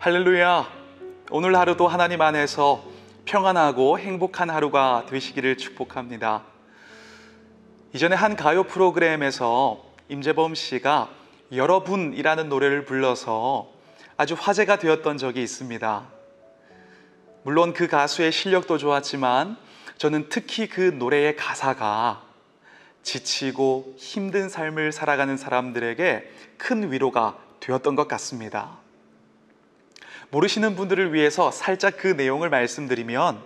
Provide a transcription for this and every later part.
할렐루야! 오늘 하루도 하나님 안에서 평안하고 행복한 하루가 되시기를 축복합니다. 이전에 한 가요 프로그램에서 임재범 씨가 여러분이라는 노래를 불러서 아주 화제가 되었던 적이 있습니다. 물론 그 가수의 실력도 좋았지만 저는 특히 그 노래의 가사가 지치고 힘든 삶을 살아가는 사람들에게 큰 위로가 되었던 것 같습니다. 모르시는 분들을 위해서 살짝 그 내용을 말씀드리면,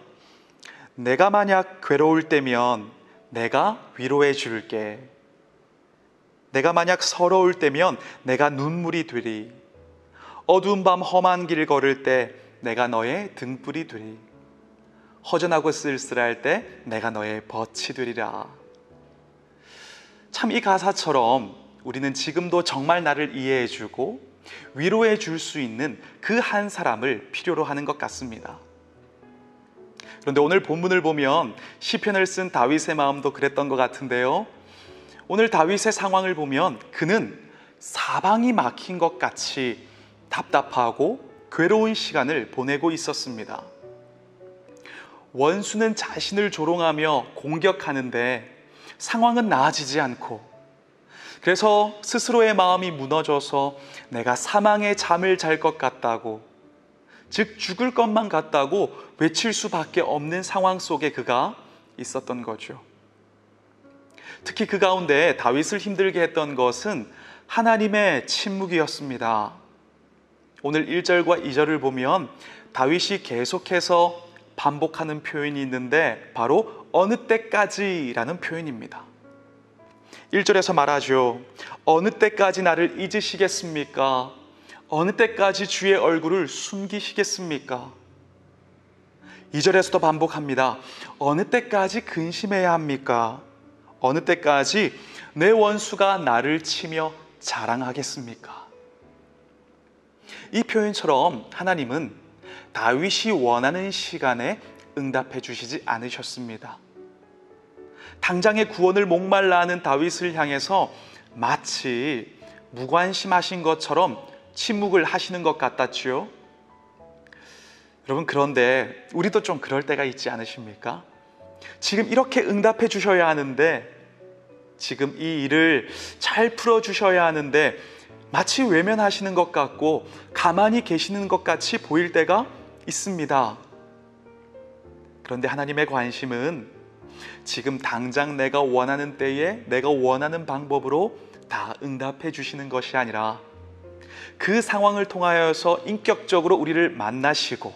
내가 만약 괴로울 때면 내가 위로해 줄게. 내가 만약 서러울 때면 내가 눈물이 되리. 어두운 밤 험한 길 걸을 때 내가 너의 등불이 되리. 허전하고 쓸쓸할 때 내가 너의 벗이 되리라. 참 이 가사처럼 우리는 지금도 정말 나를 이해해 주고 위로해 줄 수 있는 그 한 사람을 필요로 하는 것 같습니다. 그런데 오늘 본문을 보면 시편을 쓴 다윗의 마음도 그랬던 것 같은데요, 오늘 다윗의 상황을 보면 그는 사방이 막힌 것 같이 답답하고 괴로운 시간을 보내고 있었습니다. 원수는 자신을 조롱하며 공격하는데 상황은 나아지지 않고, 그래서 스스로의 마음이 무너져서 내가 사망의 잠을 잘 것 같다고, 즉 죽을 것만 같다고 외칠 수밖에 없는 상황 속에 그가 있었던 거죠. 특히 그 가운데 다윗을 힘들게 했던 것은 하나님의 침묵이었습니다. 오늘 1절과 2절을 보면 다윗이 계속해서 반복하는 표현이 있는데 바로 어느 때까지라는 표현입니다. 1절에서 말하죠. 어느 때까지 나를 잊으시겠습니까? 어느 때까지 주의 얼굴을 숨기시겠습니까? 2절에서도 반복합니다. 어느 때까지 근심해야 합니까? 어느 때까지 내 원수가 나를 치며 자랑하겠습니까? 이 표현처럼 하나님은 다윗이 원하는 시간에 응답해 주시지 않으셨습니다. 당장의 구원을 목말라 하는 다윗을 향해서 마치 무관심하신 것처럼 침묵을 하시는 것 같았지요. 여러분, 그런데 우리도 좀 그럴 때가 있지 않으십니까? 지금 이렇게 응답해 주셔야 하는데, 지금 이 일을 잘 풀어 주셔야 하는데 마치 외면하시는 것 같고 가만히 계시는 것 같이 보일 때가 있습니다. 그런데 하나님의 관심은 지금 당장 내가 원하는 때에 내가 원하는 방법으로 다 응답해 주시는 것이 아니라 그 상황을 통하여서 인격적으로 우리를 만나시고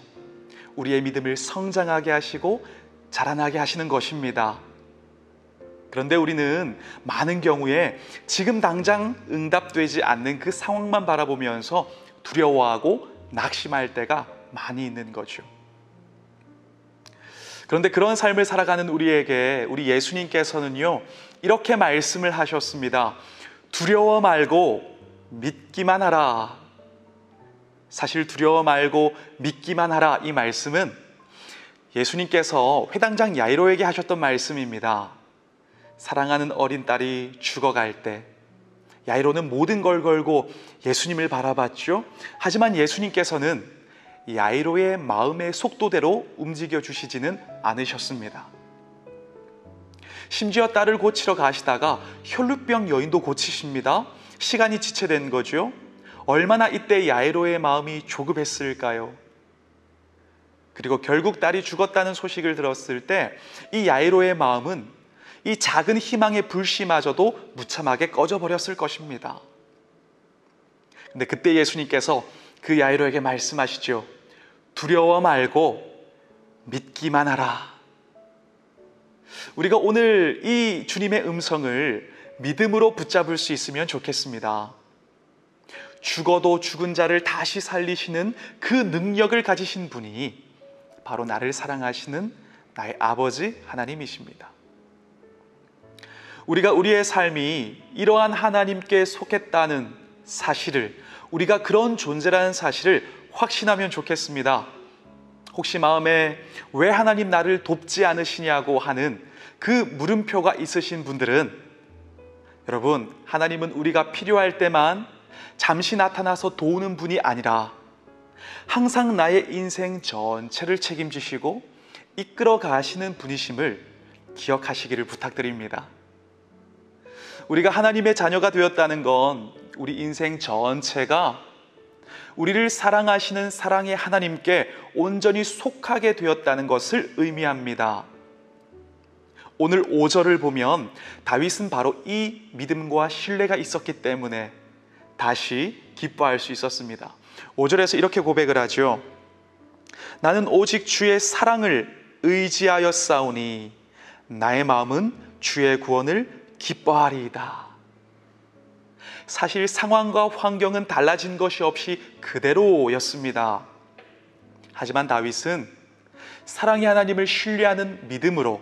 우리의 믿음을 성장하게 하시고 자라나게 하시는 것입니다. 그런데 우리는 많은 경우에 지금 당장 응답되지 않는 그 상황만 바라보면서 두려워하고 낙심할 때가 많이 있는 거죠. 그런데 그런 삶을 살아가는 우리에게 우리 예수님께서는요, 이렇게 말씀을 하셨습니다. 두려워 말고 믿기만 하라. 사실 두려워 말고 믿기만 하라, 이 말씀은 예수님께서 회당장 야이로에게 하셨던 말씀입니다. 사랑하는 어린 딸이 죽어갈 때 야이로는 모든 걸 걸고 예수님을 바라봤죠. 하지만 예수님께서는 야이로의 마음의 속도대로 움직여 주시지는 않으셨습니다. 심지어 딸을 고치러 가시다가 혈루병 여인도 고치십니다. 시간이 지체된 거죠. 얼마나 이때 야이로의 마음이 조급했을까요? 그리고 결국 딸이 죽었다는 소식을 들었을 때 이 야이로의 마음은 이 작은 희망의 불씨마저도 무참하게 꺼져버렸을 것입니다. 근데 그때 예수님께서 그 야이로에게 말씀하시죠. 두려워 말고 믿기만 하라. 우리가 오늘 이 주님의 음성을 믿음으로 붙잡을 수 있으면 좋겠습니다. 죽어도 죽은 자를 다시 살리시는 그 능력을 가지신 분이 바로 나를 사랑하시는 나의 아버지 하나님이십니다. 우리가 우리의 삶이 이러한 하나님께 속했다는 사실을, 우리가 그런 존재라는 사실을 확신하면 좋겠습니다. 혹시 마음에 왜 하나님 나를 돕지 않으시냐고 하는 그 물음표가 있으신 분들은, 여러분, 하나님은 우리가 필요할 때만 잠시 나타나서 도우는 분이 아니라 항상 나의 인생 전체를 책임지시고 이끌어 가시는 분이심을 기억하시기를 부탁드립니다. 우리가 하나님의 자녀가 되었다는 건 우리 인생 전체가 우리를 사랑하시는 사랑의 하나님께 온전히 속하게 되었다는 것을 의미합니다. 오늘 5절을 보면 다윗은 바로 이 믿음과 신뢰가 있었기 때문에 다시 기뻐할 수 있었습니다. 5절에서 이렇게 고백을 하죠. 나는 오직 주의 사랑을 의지하여 싸우니 나의 마음은 주의 구원을 기뻐하리이다. 사실 상황과 환경은 달라진 것이 없이 그대로였습니다. 하지만 다윗은 사랑의 하나님을 신뢰하는 믿음으로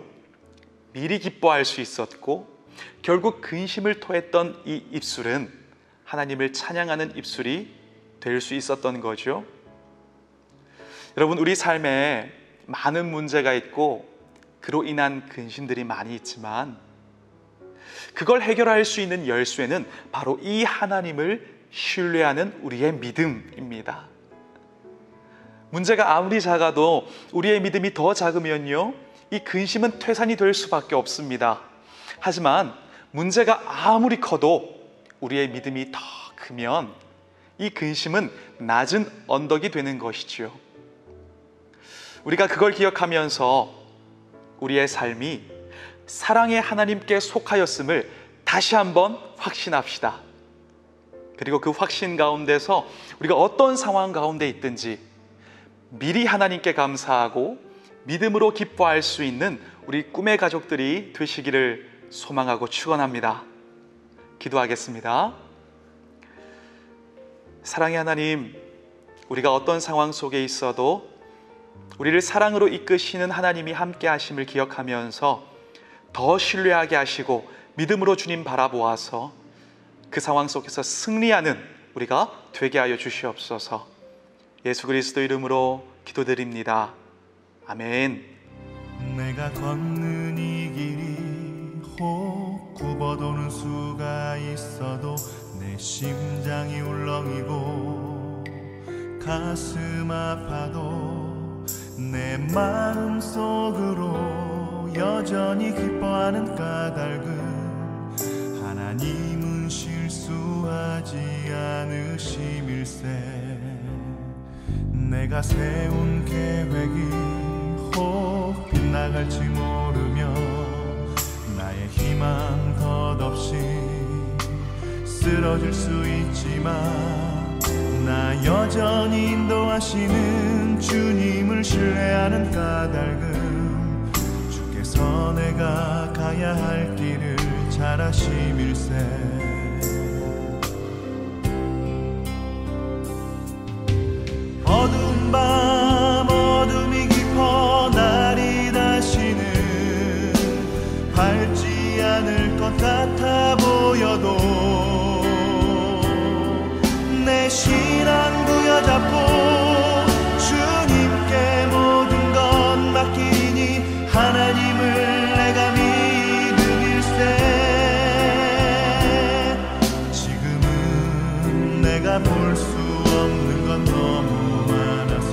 미리 기뻐할 수 있었고, 결국 근심을 토했던 이 입술은 하나님을 찬양하는 입술이 될 수 있었던 거죠. 여러분, 우리 삶에 많은 문제가 있고 그로 인한 근심들이 많이 있지만 그걸 해결할 수 있는 열쇠는 바로 이 하나님을 신뢰하는 우리의 믿음입니다. 문제가 아무리 작아도 우리의 믿음이 더 작으면요, 이 근심은 퇴산이 될 수밖에 없습니다. 하지만 문제가 아무리 커도 우리의 믿음이 더 크면 이 근심은 낮은 언덕이 되는 것이지요. 우리가 그걸 기억하면서 우리의 삶이 사랑의 하나님께 속하였음을 다시 한번 확신합시다. 그리고 그 확신 가운데서 우리가 어떤 상황 가운데 있든지 미리 하나님께 감사하고 믿음으로 기뻐할 수 있는 우리 꿈의 가족들이 되시기를 소망하고 축원합니다. 기도하겠습니다. 사랑의 하나님, 우리가 어떤 상황 속에 있어도 우리를 사랑으로 이끄시는 하나님이 함께 하심을 기억하면서 더 신뢰하게 하시고 믿음으로 주님 바라보아서 그 상황 속에서 승리하는 우리가 되게 하여 주시옵소서. 예수 그리스도 이름으로 기도드립니다. 아멘. 내가 걷는 이 길이 혹 굽어도는 수가 있어도 내 심장이 울렁이고 가슴 아파도 내 마음 속으로 여전히 기뻐하는 까닭은 하나님은 실수하지 않으심일세. 내가 세운 계획이 혹 빗나갈지 모르며 나의 희망 덧없이 쓰러질 수 있지만 나 여전히 인도하시는 주님을 신뢰하는 까닭은 주께서 내가 가야 할 길을 잘 아심일세. 어두운 밤 어둠이 깊어 날이 다시는 밝지 않을 것 같아 보여도 내 신앙 부여잡고 주님께 모든 것 맡기니 하나님을 내가 믿음일세. 지금은 내가 볼 수 없는 건 너무 많아서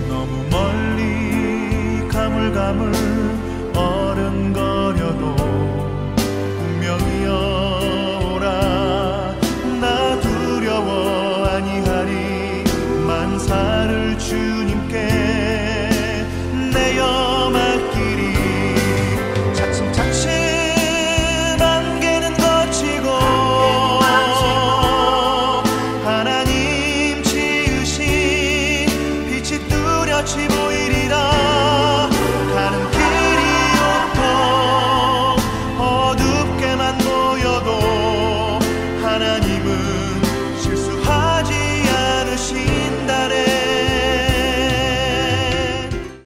너무 멀리 가물가물 어른거려도 분명히여 오라 나 두려워 아니하리. 만사를 주님께